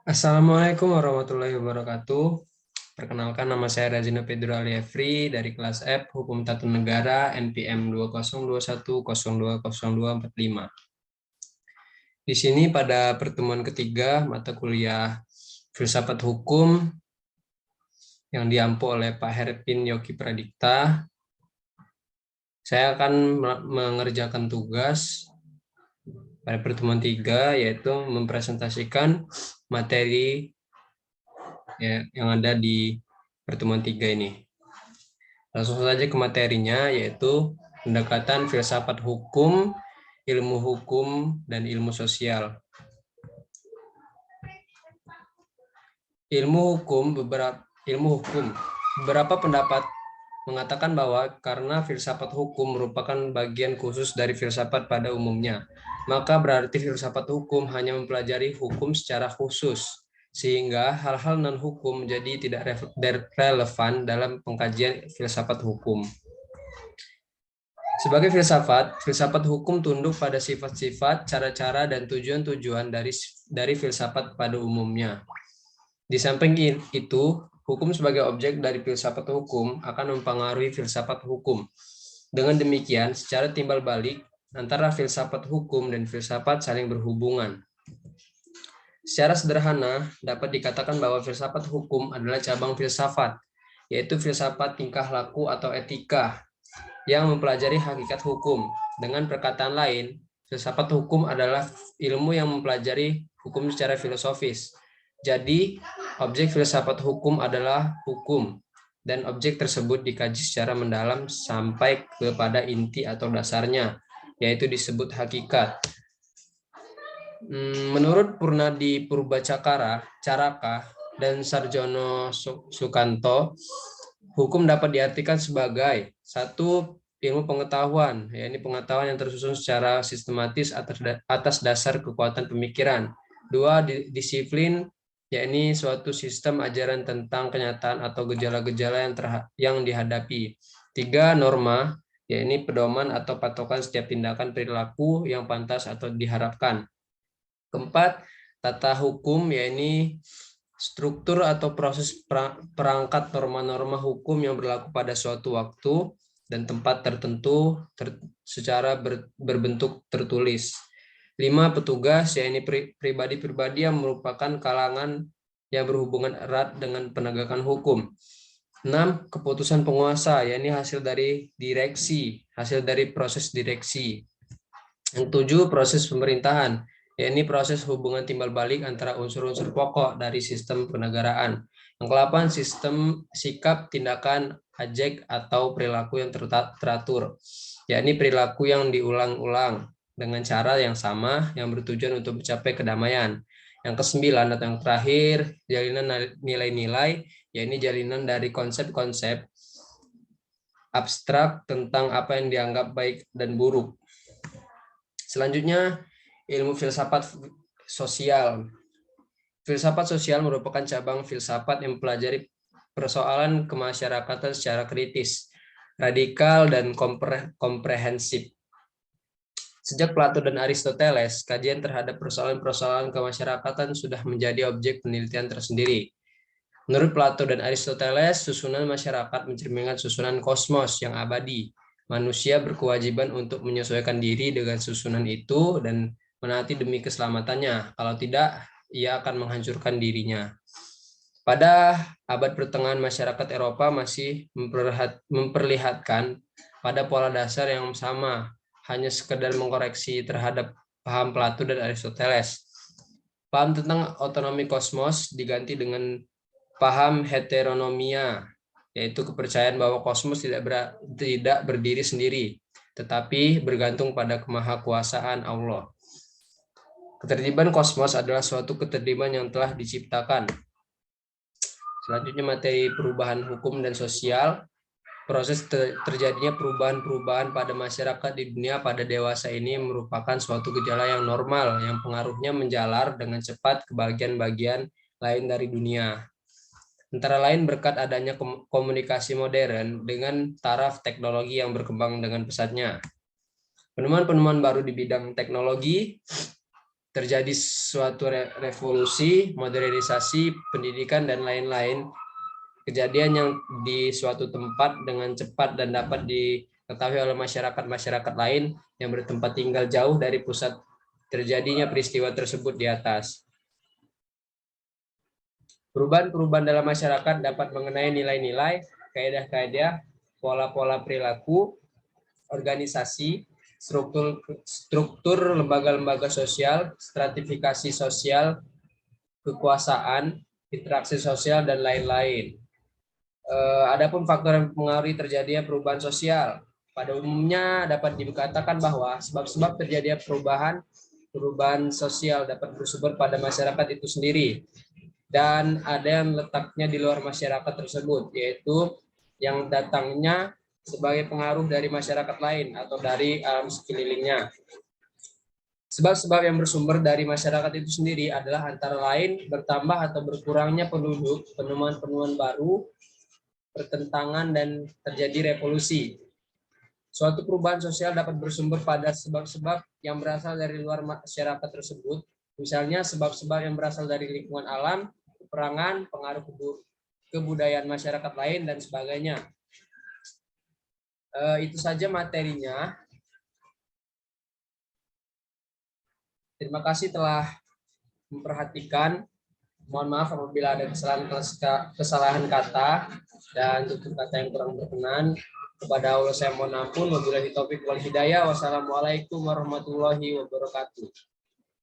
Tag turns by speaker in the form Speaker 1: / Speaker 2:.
Speaker 1: Assalamualaikum warahmatullahi wabarakatuh. Perkenalkan, nama saya Razino Pedro Aliefri dari kelas F Hukum Tata Negara NPM 2021020245. Di sini pada pertemuan ketiga mata kuliah Filsafat Hukum yang diampu oleh Pak Herpin Yogi Pradikta, saya akan mengerjakan tugas pada pertemuan 3, yaitu mempresentasikan materi yang ada di pertemuan 3 ini. Langsung saja ke materinya, yaitu pendekatan filsafat hukum, ilmu hukum, dan ilmu sosial. Ilmu hukum, beberapa pendapat mengatakan bahwa karena filsafat hukum merupakan bagian khusus dari filsafat pada umumnya, maka berarti filsafat hukum hanya mempelajari hukum secara khusus, sehingga hal-hal non-hukum menjadi tidak relevan dalam pengkajian filsafat hukum. Sebagai filsafat hukum tunduk pada sifat-sifat, cara-cara, dan tujuan-tujuan dari filsafat pada umumnya. Di samping itu, hukum sebagai objek dari filsafat hukum akan mempengaruhi filsafat hukum. Dengan demikian, secara timbal balik, antara filsafat hukum dan filsafat saling berhubungan. Secara sederhana, dapat dikatakan bahwa filsafat hukum adalah cabang filsafat, yaitu filsafat tingkah laku atau etika, yang mempelajari hakikat hukum. Dengan perkataan lain, filsafat hukum adalah ilmu yang mempelajari hukum secara filosofis. Jadi, objek filsafat hukum adalah hukum, dan objek tersebut dikaji secara mendalam sampai kepada inti atau dasarnya, yaitu disebut hakikat. Menurut Purnadi Purbacakara, Caraka, dan Sarjono Sukanto, hukum dapat diartikan sebagai satu, ilmu pengetahuan, yaitu pengetahuan yang tersusun secara sistematis atas dasar kekuatan pemikiran. Dua, disiplin, yakni suatu sistem ajaran tentang kenyataan atau gejala-gejala yang dihadapi. Tiga, norma, yakni pedoman atau patokan setiap tindakan perilaku yang pantas atau diharapkan. Keempat, tata hukum, yakni struktur atau proses perangkat norma-norma hukum yang berlaku pada suatu waktu dan tempat tertentu secara berbentuk tertulis. 5, petugas, yakni pribadi-pribadi yang merupakan kalangan yang berhubungan erat dengan penegakan hukum. 6, keputusan penguasa, yakni hasil dari proses direksi. Yang 7, proses pemerintahan, yakni proses hubungan timbal balik antara unsur-unsur pokok dari sistem kenegaraan. Yang 8, sistem sikap, tindakan, ajek, atau perilaku yang teratur, yakni perilaku yang diulang-ulang dengan cara yang sama yang bertujuan untuk mencapai kedamaian. Yang ke-9 atau yang terakhir, jalinan nilai-nilai, yakni jalinan dari konsep-konsep abstrak tentang apa yang dianggap baik dan buruk. Selanjutnya, ilmu filsafat sosial. Filsafat sosial merupakan cabang filsafat yang mempelajari persoalan kemasyarakatan secara kritis, radikal, dan komprehensif. Sejak Plato dan Aristoteles, kajian terhadap persoalan-persoalan kemasyarakatan sudah menjadi objek penelitian tersendiri. Menurut Plato dan Aristoteles, susunan masyarakat mencerminkan susunan kosmos yang abadi. Manusia berkewajiban untuk menyesuaikan diri dengan susunan itu dan menaati demi keselamatannya. Kalau tidak, ia akan menghancurkan dirinya. Pada abad pertengahan, masyarakat Eropa masih memperlihatkan pada pola dasar yang sama, hanya sekedar mengkoreksi terhadap paham Plato dan Aristoteles. Paham tentang otonomi kosmos diganti dengan paham heteronomia, yaitu kepercayaan bahwa kosmos tidak berdiri sendiri, tetapi bergantung pada kemahakuasaan Allah. Ketertiban kosmos adalah suatu ketertiban yang telah diciptakan. Selanjutnya, materi perubahan hukum dan sosial. Proses terjadinya perubahan-perubahan pada masyarakat di dunia pada dewasa ini merupakan suatu gejala yang normal, yang pengaruhnya menjalar dengan cepat ke bagian-bagian lain dari dunia. Antara lain berkat adanya komunikasi modern dengan taraf teknologi yang berkembang dengan pesatnya. Penemuan-penemuan baru di bidang teknologi terjadi suatu revolusi, modernisasi, pendidikan, dan lain-lain. Kejadian yang di suatu tempat dengan cepat dan dapat diketahui oleh masyarakat-masyarakat lain yang bertempat tinggal jauh dari pusat terjadinya peristiwa tersebut di atas. Perubahan-perubahan dalam masyarakat dapat mengenai nilai-nilai, kaedah-kaedah, pola-pola perilaku, organisasi, struktur lembaga-lembaga sosial, stratifikasi sosial, kekuasaan, interaksi sosial, dan lain-lain. Adapun faktor yang mempengaruhi terjadinya perubahan sosial, pada umumnya dapat dikatakan bahwa sebab-sebab terjadinya perubahan sosial dapat bersumber pada masyarakat itu sendiri, dan ada yang letaknya di luar masyarakat tersebut, yaitu yang datangnya sebagai pengaruh dari masyarakat lain atau dari alam sekelilingnya. Sebab-sebab yang bersumber dari masyarakat itu sendiri adalah antara lain bertambah atau berkurangnya penduduk, penemuan-penemuan baru, pertentangan, dan terjadi revolusi. Suatu perubahan sosial dapat bersumber pada sebab-sebab yang berasal dari luar masyarakat tersebut, misalnya sebab-sebab yang berasal dari lingkungan alam, peperangan, pengaruh kebudayaan masyarakat lain, dan sebagainya. Itu saja materinya. Terima kasih telah memperhatikan. Mohon maaf apabila ada kesalahan kata dan tutur kata yang kurang berkenan. Kepada Allah saya mohon ampun. Wabillahi taufiq wal hidayah. Wassalamualaikum warahmatullahi wabarakatuh.